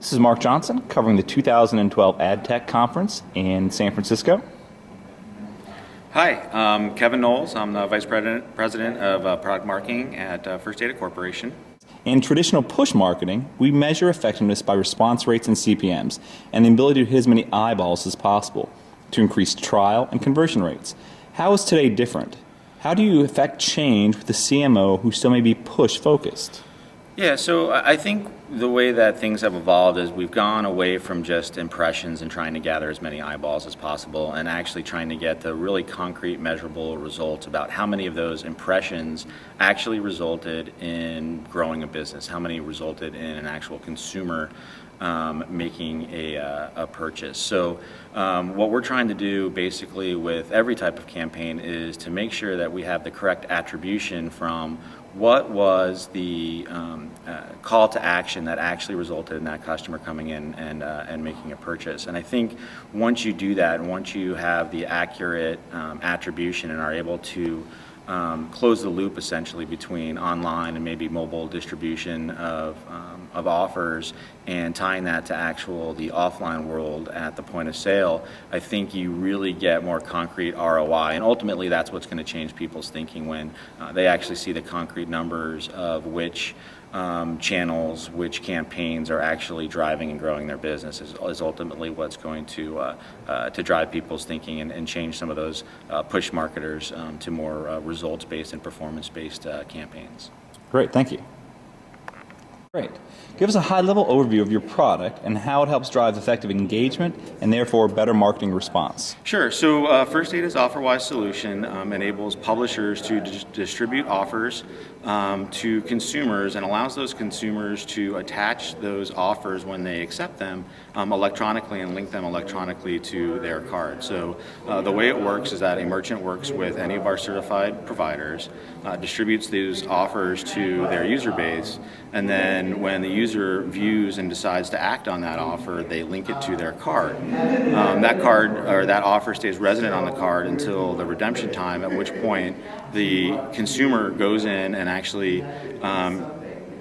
This is Mark Johnson covering the 2012 AdTech Conference in San Francisco. Hi, I'm Kevin Knowles. I'm the Vice President of Product Marketing at First Data Corporation. In traditional push marketing, we measure effectiveness by response rates and CPMs and the ability to hit as many eyeballs as possible to increase trial and conversion rates. How is today different? How do you affect change with the CMO who still may be push focused? Yeah, so I think the way that things have evolved is we've gone away from just impressions and trying to gather as many eyeballs as possible and actually trying to get the really concrete, measurable results about how many of those impressions actually resulted in growing a business, how many resulted in an actual consumer making a purchase. So what we're trying to do basically with every type of campaign is to make sure that we have the correct attribution from what was the call to action that actually resulted in that customer coming in and making a purchase. And I think once you do that, and once you have the accurate attribution and are able to close the loop essentially between online and maybe mobile distribution of offers and tying that to the offline world at the point of sale, I think you really get more concrete ROI. And ultimately that's what's going to change people's thinking when they actually see the concrete numbers of which channels, which campaigns are actually driving and growing their business is ultimately what's going to drive people's thinking and change some of those push marketers to more results-based and performance-based campaigns. Great, thank you. Great. Give us a high-level overview of your product and how it helps drive effective engagement and therefore better marketing response. Sure. So First Data's OfferWise solution enables publishers to distribute offers to consumers and allows those consumers to attach those offers when they accept them electronically and link them electronically to their card. So the way it works is that a merchant works with any of our certified providers, distributes those offers to their user base, and then when the user views and decides to act on that offer, they link it to their card. That card or that offer stays resident on the card until the redemption time, at which point the consumer goes in and actually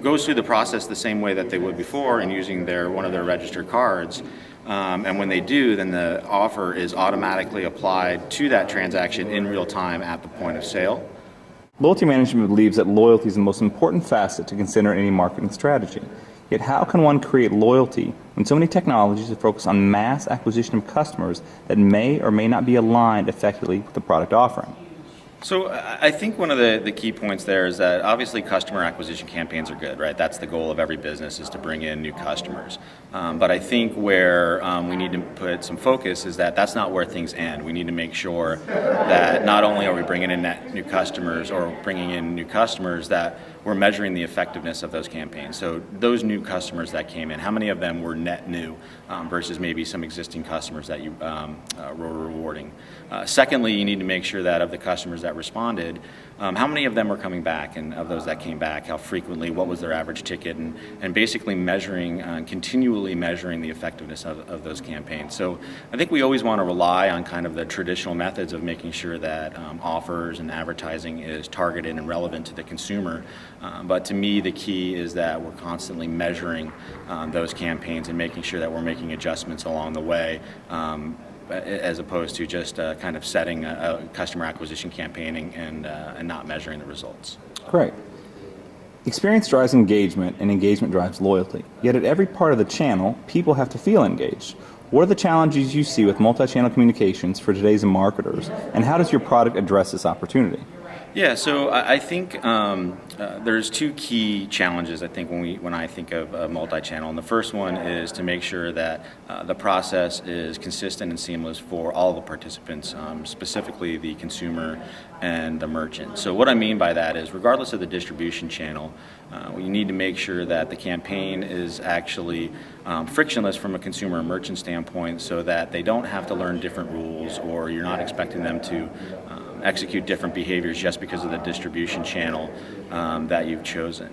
goes through the process the same way that they would before and using one of their registered cards. And when they do, then the offer is automatically applied to that transaction in real time at the point of sale. Loyalty management believes that loyalty is the most important facet to consider in any marketing strategy. Yet how can one create loyalty when so many technologies are focused on mass acquisition of customers that may or may not be aligned effectively with the product offering? So I think one of the key points there is that obviously customer acquisition campaigns are good, right? That's the goal of every business, is to bring in new customers. But I think where we need to put some focus is that that's not where things end. We need to make sure that not only are we bringing in new customers or bringing in new customers, that we're measuring the effectiveness of those campaigns. So those new customers that came in, how many of them were net new versus maybe some existing customers that you were rewarding? Secondly, you need to make sure that of the customers that responded, how many of them were coming back, and of those that came back, how frequently, what was their average ticket, and basically measuring, continually measuring the effectiveness of those campaigns. So I think we always want to rely on kind of the traditional methods of making sure that offers and advertising is targeted and relevant to the consumer. But to me, the key is that we're constantly measuring those campaigns and making sure that we're making adjustments along the way, as opposed to just kind of setting a customer acquisition campaign and not measuring the results. Great. Experience drives engagement, and engagement drives loyalty. Yet at every part of the channel, people have to feel engaged. What are the challenges you see with multi-channel communications for today's marketers, and how does your product address this opportunity? Yeah, so I think there's two key challenges, I think, when I think of multi-channel. And the first one is to make sure that the process is consistent and seamless for all the participants, specifically the consumer and the merchant. So what I mean by that is, regardless of the distribution channel, we need to make sure that the campaign is actually frictionless from a consumer and merchant standpoint, so that they don't have to learn different rules, or you're not expecting them to execute different behaviors just because of the distribution channel that you've chosen.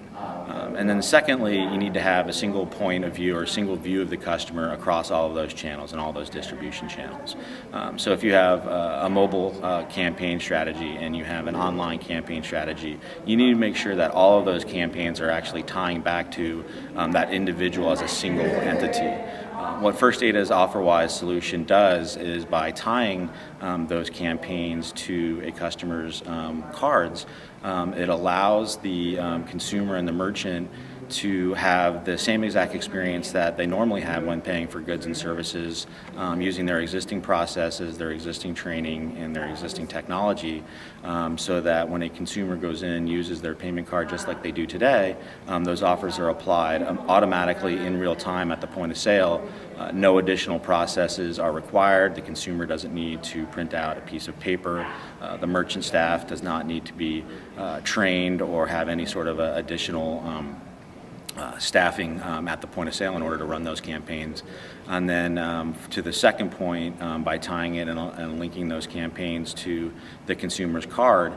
And then secondly, you need to have a single point of view or a single view of the customer across all of those channels and all those distribution channels. So if you have a mobile campaign strategy and you have an online campaign strategy, you need to make sure that all of those campaigns are actually tying back to that individual as a single entity. What First Data's OfferWise solution does is by tying those campaigns to a customer's cards, it allows the consumer and the merchant to have the same exact experience that they normally have when paying for goods and services, using their existing processes, their existing training, and their existing technology, so that when a consumer goes in and uses their payment card just like they do today, those offers are applied automatically in real time at the point of sale. No additional processes are required. The consumer doesn't need to print out a piece of paper. The merchant staff does not need to be trained or have any sort of additional staffing at the point of sale in order to run those campaigns. And then to the second point, by tying it and linking those campaigns to the consumer's card,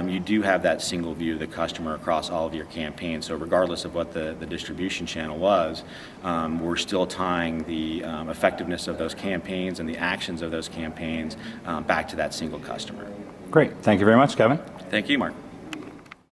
you do have that single view of the customer across all of your campaigns. So regardless of what the distribution channel was, we're still tying the effectiveness of those campaigns and the actions of those campaigns back to that single customer. Great. Thank you very much, Kevin. Thank you, Mark.